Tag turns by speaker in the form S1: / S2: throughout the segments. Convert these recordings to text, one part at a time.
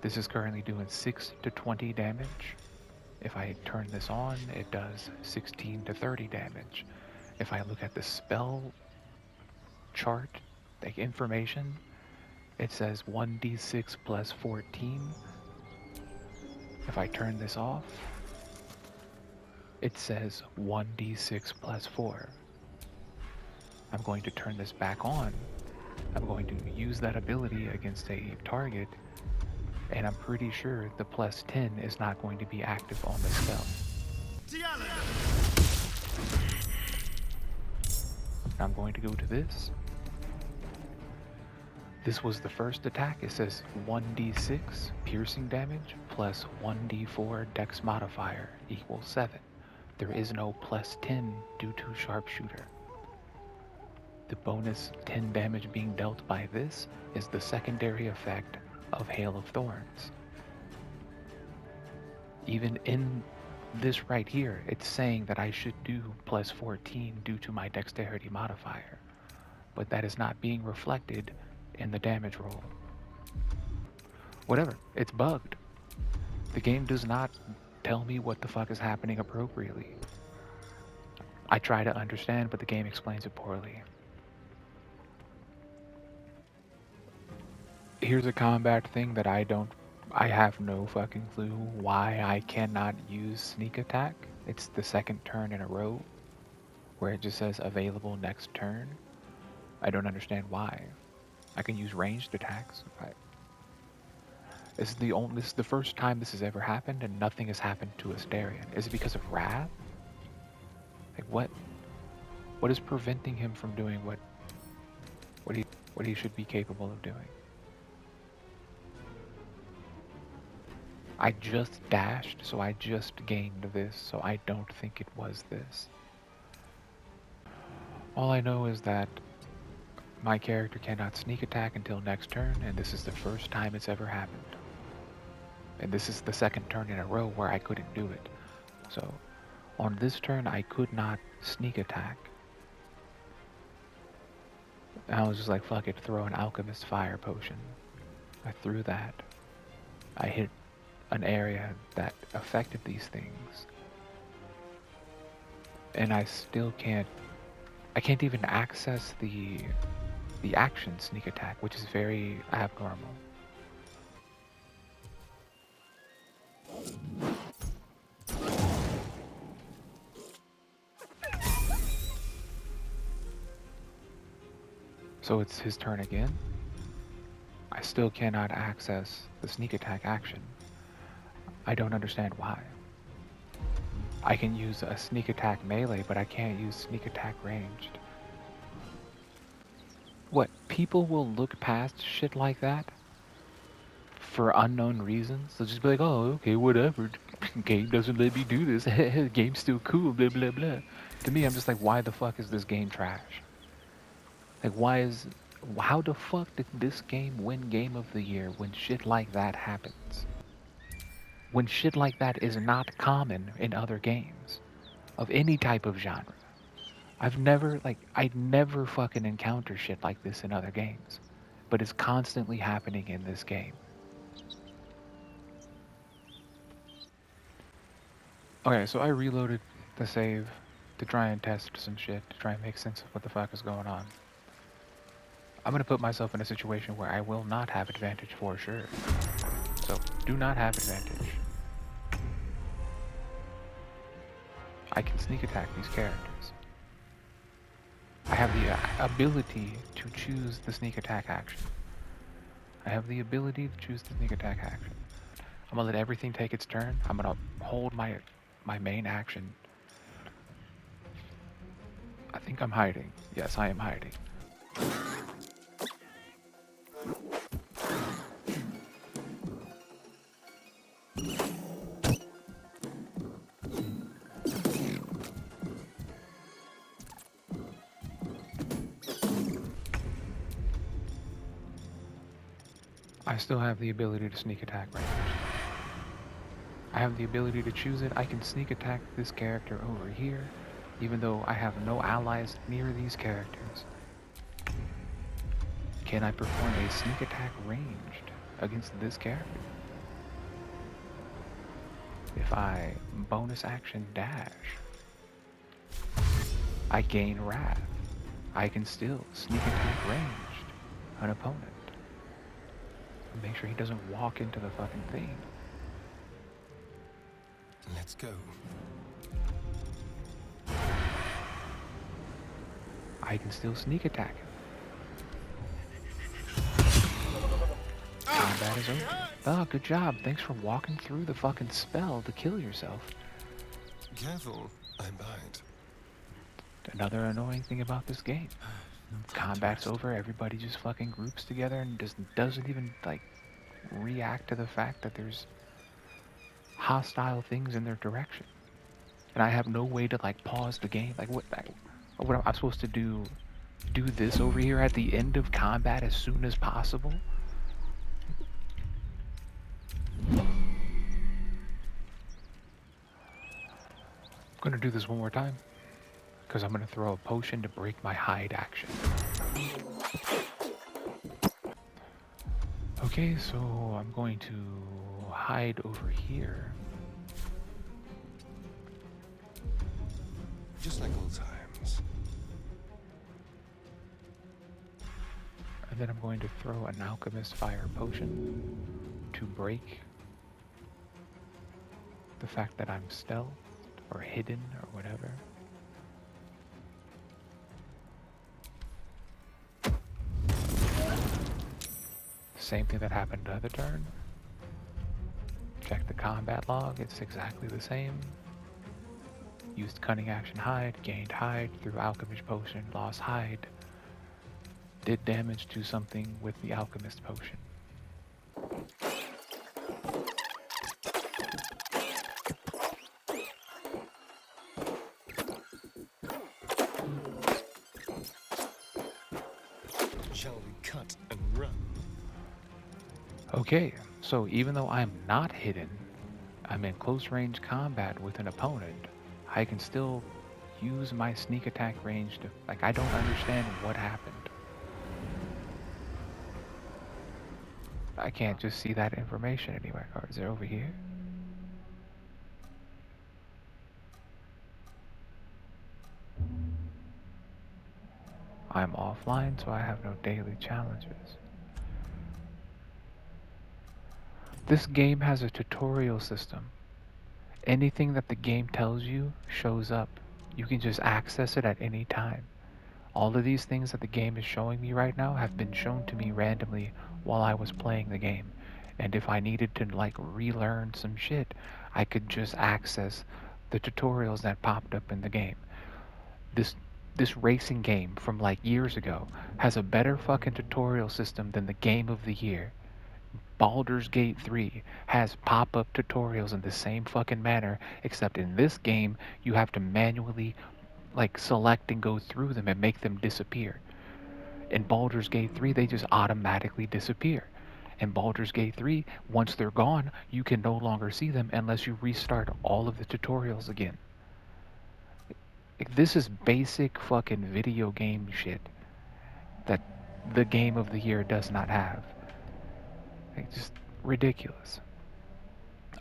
S1: This is currently doing 6 to 20 damage. If I turn this on, it does 16 to 30 damage. If I look at the spell chart, like information, it says 1d6 plus 14. If I turn this off, it says 1d6 plus 4. I'm going to turn this back on. I'm going to use that ability against a target, and I'm pretty sure the plus 10 is not going to be active on the spell. I'm going to go to this. This was the first attack. It says 1d6 piercing damage plus 1d4 dex modifier equals 7. There is no plus 10 due to sharpshooter. The bonus 10 damage being dealt by this is the secondary effect of Hail of Thorns. Even in this right here, it's saying that I should do plus 14 due to my dexterity modifier, but that is not being reflected in the damage roll. Whatever, it's bugged. The game does not tell me what the fuck is happening appropriately. I try to understand, but the game explains it poorly. Here's a combat thing that I have no fucking clue why I cannot use sneak attack. It's the second turn in a row where it just says available next turn. I don't understand why. I can use ranged attacks. This is the first time this has ever happened, and nothing has happened to Astarion. Is it because of wrath? Like what is preventing him from doing what he should be capable of doing? I just dashed, so I just gained this, so I don't think it was this. All I know is that my character cannot sneak attack until next turn, and this is the first time it's ever happened. And this is the second turn in a row where I couldn't do it. So, on this turn, I could not sneak attack. And I was just like, fuck it, throw an alchemist fire potion. I threw that. I hit an area that affected these things. And I still can't even access the action sneak attack, which is very abnormal. So it's his turn again. I still cannot access the sneak attack action. I don't understand why. I can use a sneak attack melee, but I can't use sneak attack ranged. What, people will look past shit like that for unknown reasons? They'll just be like, oh, okay, whatever. Game doesn't let me do this. Game's still cool, blah, blah, blah. To me, I'm just like, why the fuck is this game trash? Like, how the fuck did this game win Game of the Year when shit like that happens? When shit like that is not common in other games of any type of genre. I never fucking encounter shit like this in other games, but it's constantly happening in this game. Okay, so I reloaded the save to try and test some shit, to try and make sense of what the fuck is going on. I'm gonna put myself in a situation where I will not have advantage for sure. So, do not have advantage. I can sneak attack these characters. I have the ability to choose the sneak attack action. I have the ability to choose the sneak attack action. I'm gonna let everything take its turn. I'm gonna hold my main action. I think I'm hiding. Yes, I am hiding. I still have the ability to sneak attack right now. I have the ability to choose it. I can sneak attack this character over here, even though I have no allies near these characters. Can I perform a sneak attack ranged against this character? If I bonus action dash, I gain wrath. I can still sneak attack ranged an opponent. Make sure he doesn't walk into the fucking thing.
S2: Let's go.
S1: I can still sneak attack him. Combat is over. Oh, good job. Thanks for walking through the fucking spell to kill yourself.
S2: Careful, I'm behind.
S1: Another annoying thing about this game. Combat's over, everybody just fucking groups together and doesn't even, like, react to the fact that there's hostile things in their direction. And I have no way to, like, pause the game. Like, what am I supposed to do? Do this over here at the end of combat as soon as possible? I'm gonna do this one more time, because I'm gonna throw a potion to break my hide action. Okay, so I'm going to hide over here.
S2: Just like old times.
S1: And then I'm going to throw an alchemist fire potion to break the fact that I'm stealth or hidden or whatever. Same thing that happened the other turn. Check the combat log, it's exactly the same. Used cunning action hide, gained hide through alchemist potion, lost hide. Did damage to something with the alchemist potion.
S2: Shall we cut and run?
S1: Okay, so even though I'm not hidden, I'm in close range combat with an opponent, I can still use my sneak attack range to, like, I don't understand what happened. I can't just see that information anywhere. Or is it over here? I'm offline, so I have no daily challenges. This game has a tutorial system. Anything that the game tells you shows up. You can just access it at any time. All of these things that the game is showing me right now have been shown to me randomly while I was playing the game. And if I needed to, like, relearn some shit, I could just access the tutorials that popped up in the game. This racing game from, like, years ago has a better fucking tutorial system than the game of the year. Baldur's Gate 3 has pop-up tutorials in the same fucking manner, except in this game you have to manually, like, select and go through them and make them disappear. In Baldur's Gate 3 they just automatically disappear. In Baldur's Gate 3, once they're gone, you can no longer see them unless you restart all of the tutorials again. Like, this is basic fucking video game shit that the game of the year does not have. Like, just ridiculous.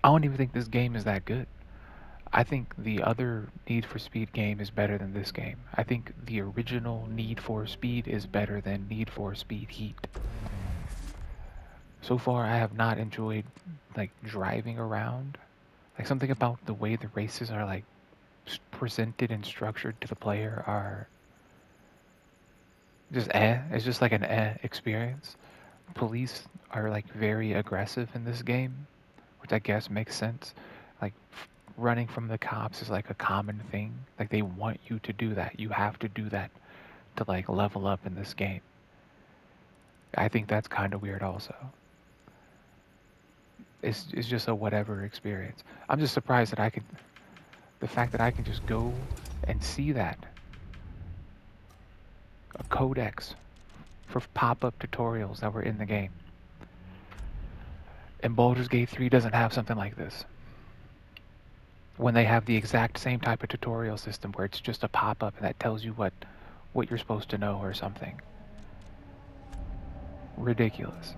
S1: I don't even think this game is that good. I think the other Need for Speed game is better than this game. I think the original Need for Speed is better than Need for Speed Heat. So far, I have not enjoyed, like, driving around. Like, something about the way the races are, like, presented and structured to the player are just It's just like an experience. Police are, like, very aggressive in this game, which I guess makes sense. Like, running from the cops is, like, a common thing. Like, they want you to do that. You have to do that to, like, level up in this game. I think that's kind of weird also. It's just a whatever experience. I'm just surprised that the fact that I can just go and see that. A codex for pop-up tutorials that were in the game. And Baldur's Gate 3 doesn't have something like this. When they have the exact same type of tutorial system where it's just a pop-up that tells you what you're supposed to know or something. Ridiculous.